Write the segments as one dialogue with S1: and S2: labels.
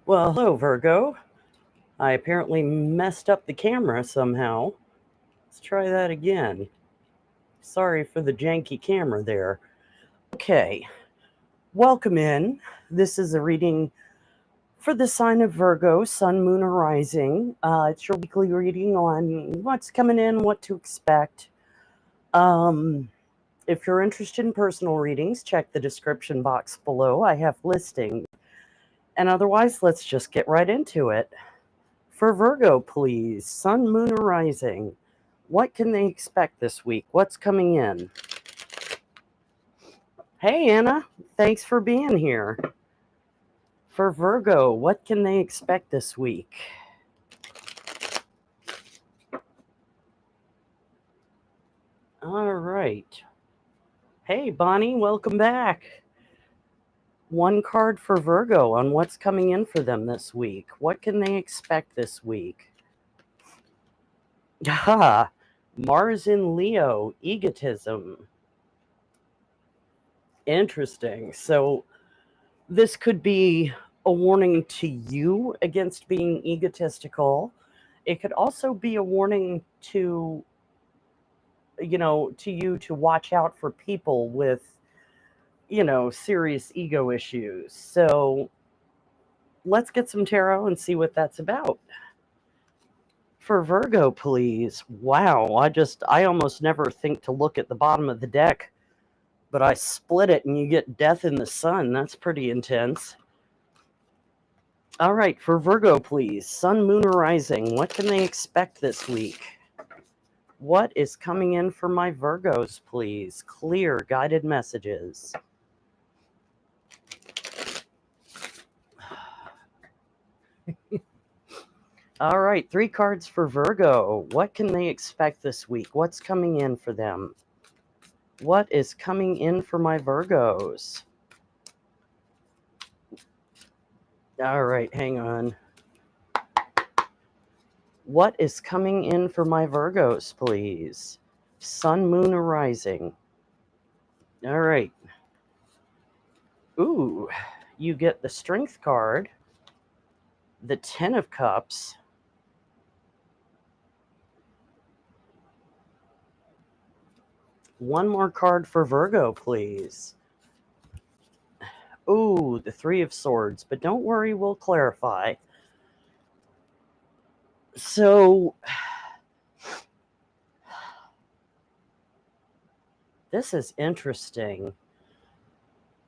S1: Well, hello, Virgo. I apparently messed up the camera somehow. Let's try that again. Sorry for the janky camera there. Okay, welcome in. This is a reading for the sign of Virgo, Sun, Moon, or Rising. It's your weekly reading on what's coming in, what to expect. If you're interested in personal readings, check the description box below. I have listings. And otherwise, let's just get right into it. For Virgo, please, Sun, Moon, or Rising, what can they expect this week? What's coming in? Hey, Anna, thanks for being here. For Virgo, what can they expect this week? All right. Hey, Bonnie, welcome back. One card for Virgo on what's coming in for them this week. What can they expect this week? Ha! Mars in Leo, egotism. Interesting. So, this could be a warning to you against being egotistical. It could also be a warning to you to watch out for people with serious ego issues. So let's get some tarot and see what that's about. For Virgo, please. Wow, I almost never think to look at the bottom of the deck, but I split it and you get Death in the Sun. That's pretty intense. All right, for Virgo, please. Sun, Moon, or Rising, what can they expect this week? What is coming in for my Virgos, please? Clear, guided messages. All right, 3 cards for Virgo. What can they expect this week? What's coming in for them? What is coming in for my Virgos? All right, hang on. What is coming in for my Virgos, please? Sun, Moon, or Rising. All right. Ooh, you get the Strength card, the 10 of Cups, one more card for Virgo, please. Ooh, the 3 of Swords, but don't worry, we'll clarify. So, this is interesting.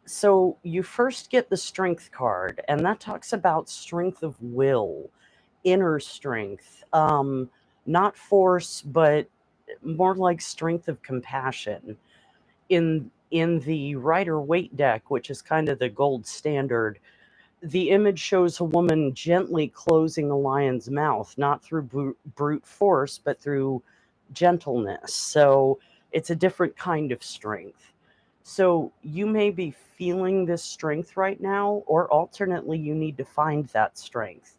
S1: So, you first get the Strength card, and that talks about strength of will, inner strength, not force, but more like strength of compassion. In the Rider-Waite deck, which is kind of the gold standard, the image shows a woman gently closing a lion's mouth, not through brute force, but through gentleness. So it's a different kind of strength. So you may be feeling this strength right now, or alternately, you need to find that strength.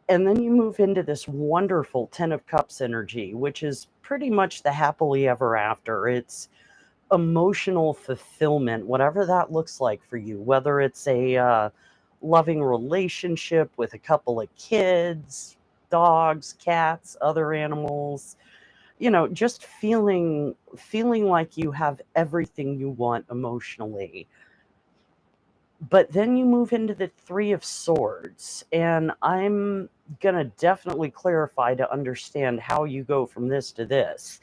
S1: And then you move into this wonderful 10 of Cups energy, which is pretty much the happily ever after. It's emotional fulfillment, whatever that looks like for you, whether it's a loving relationship with a couple of kids, dogs, cats, other animals, just feeling like you have everything you want emotionally. But then you move into the 3 of Swords, and I'm going to definitely clarify to understand how you go from this to this.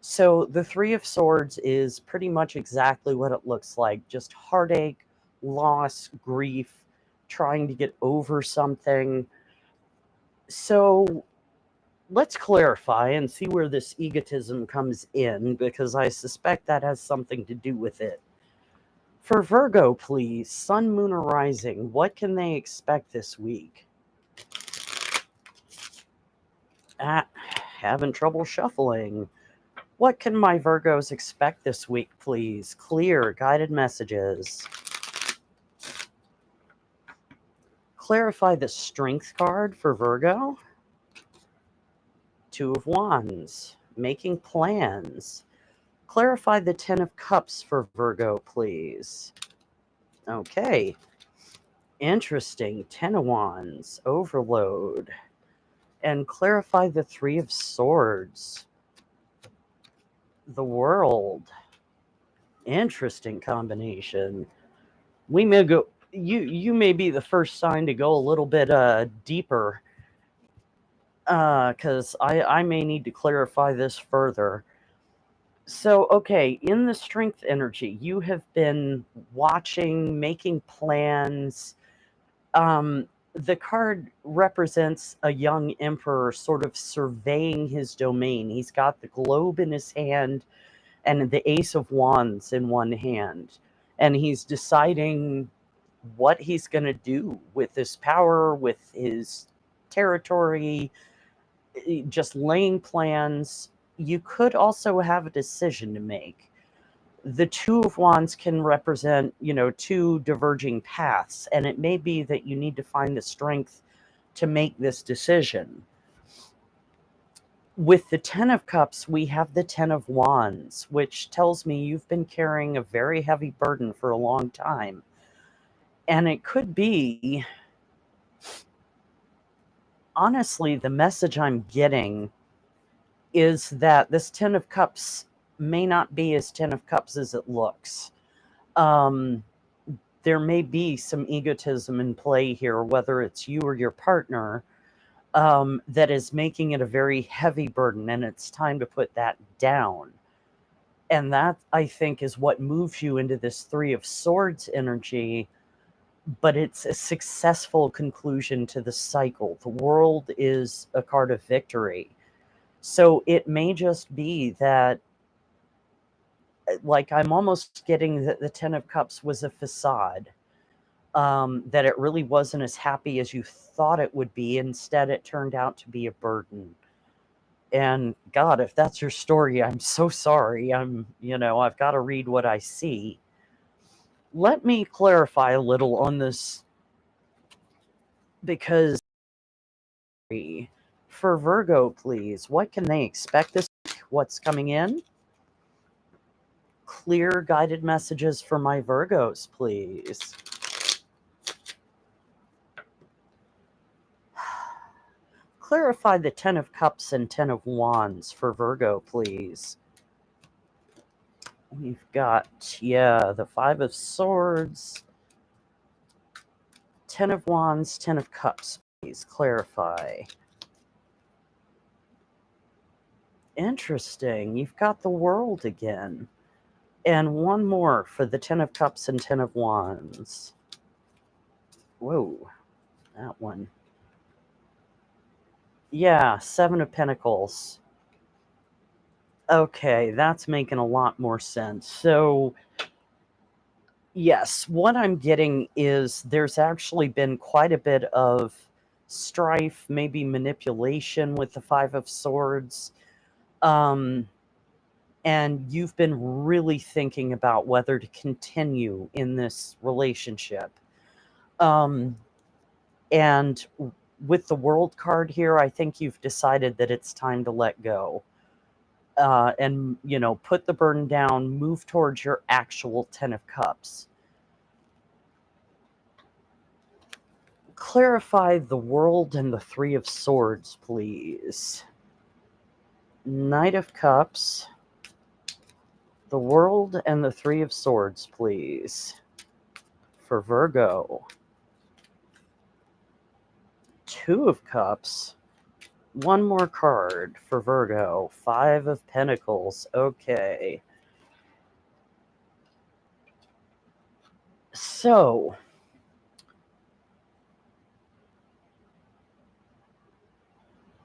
S1: So the 3 of Swords is pretty much exactly what it looks like, just heartache, loss, grief, trying to get over something. So let's clarify and see where this egotism comes in, because I suspect that has something to do with it. For Virgo, please, Sun, Moon, or Rising, what can they expect this week? Having trouble shuffling. What can my Virgos expect this week, please? Clear, guided messages. Clarify the Strength card for Virgo. 2 of Wands, making plans. Clarify the 10 of Cups for Virgo, please. Okay. Interesting. Ten of Wands, overload. And clarify the Three of Swords. The World. Interesting combination. We may go. You may be the first sign to go a little bit deeper, because I may need to clarify this further. So, okay, in the strength energy, you have been watching, making plans. The card represents a young emperor sort of surveying his domain. He's got the globe in his hand and the Ace of Wands in one hand. And he's deciding what he's going to do with his power, with his territory, just laying plans. You could also have a decision to make. The Two of Wands can represent, two diverging paths, and it may be that you need to find the strength to make this decision. With the Ten of Cups, we have the Ten of Wands, which tells me you've been carrying a very heavy burden for a long time. And it could be, honestly, the message I'm getting is that this Ten of Cups may not be as Ten of Cups as it looks. There may be some egotism in play here, whether it's you or your partner, that is making it a very heavy burden, and it's time to put that down. And that, I think, is what moves you into this Three of Swords energy, but it's a successful conclusion to the cycle. The World is a card of victory. So it may just be that, like, I'm almost getting that the Ten of Cups was a facade, that it really wasn't as happy as you thought it would be. Instead, it turned out to be a burden. And God, if that's your story, I'm so sorry. I've got to read what I see. Let me clarify a little on this, because for Virgo, please, what can they expect this week? What's coming in? Clear guided messages for my Virgos, please. Clarify the Ten of Cups and Ten of Wands for Virgo, please. We've got, the Five of Swords, Ten of Wands, Ten of Cups, please clarify. Interesting. You've got the World again. And one more for the Ten of Cups and Ten of Wands. Whoa, that one. Yeah, Seven of Pentacles. Okay, that's making a lot more sense. So, yes, what I'm getting is there's actually been quite a bit of strife, maybe manipulation with the Five of Swords. And you've been really thinking about whether to continue in this relationship. And with the World card here, I think you've decided that it's time to let go. And, put the burden down, move towards your actual Ten of Cups. Clarify the World and the Three of Swords, please. Knight of Cups, the World, and the Three of Swords, please. For Virgo. Two of Cups. One more card for Virgo. Five of Pentacles. Okay. So,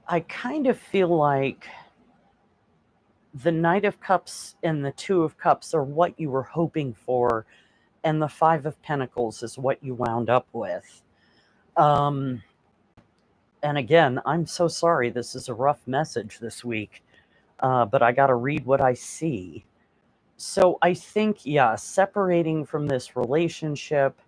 S1: I kind of feel like the Knight of Cups and the Two of Cups are what you were hoping for, and the Five of Pentacles is what you wound up with. And again, I'm so sorry. This is a rough message this week, but I got to read what I see. So I think, separating from this relationship,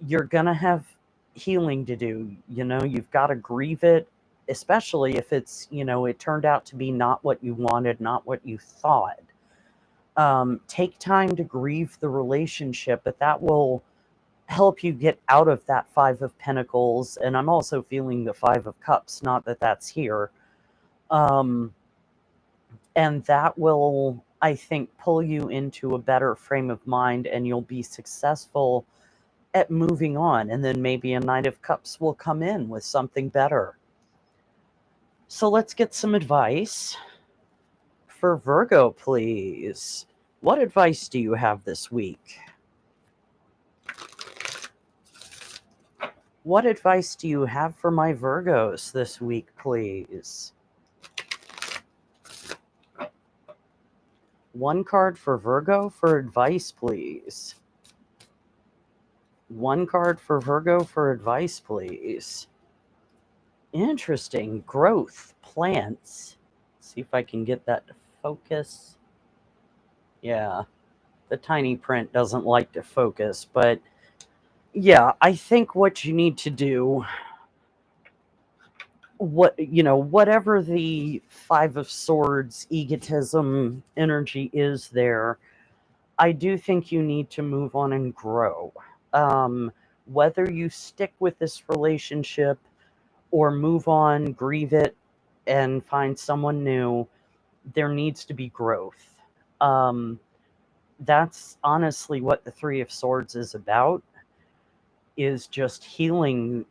S1: you're going to have healing to do. You've got to grieve it, especially if it's, it turned out to be not what you wanted, not what you thought. Take time to grieve the relationship, but that will help you get out of that Five of Pentacles. And I'm also feeling the Five of Cups, not that that's here. Um, and that will, I think, pull you into a better frame of mind, and you'll be successful at moving on. And then maybe a Knight of Cups will come in with something better. So let's get some advice for Virgo, please. What advice do you have this week? What advice do you have for my Virgos this week, please? One card for Virgo for advice, please. One card for Virgo for advice, please. Interesting. Growth, plants. See if I can get that to focus. Yeah, the tiny print doesn't like to focus, but yeah, I think what you need to do, whatever the Five of Swords egotism energy is there, I do think you need to move on and grow. Whether you stick with this relationship or move on, grieve it, and find someone new, there needs to be growth. That's honestly what the Three of Swords is about, is just healing,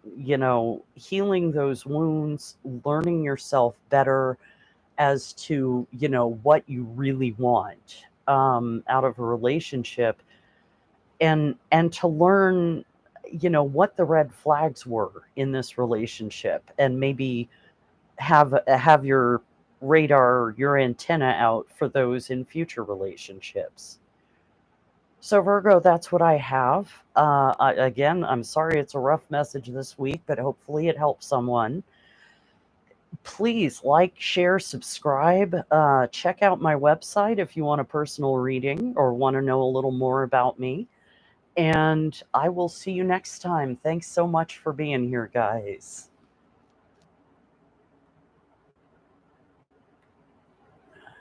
S1: healing those wounds, learning yourself better as to, what you really want out of a relationship, and to learn, what the red flags were in this relationship, and maybe have your radar, your antenna out for those in future relationships. So Virgo, that's what I have. Again, I'm sorry it's a rough message this week, but hopefully it helps someone. Please like, share, subscribe. Check out my website if you want a personal reading or want to know a little more about me. And I will see you next time. Thanks so much for being here, guys.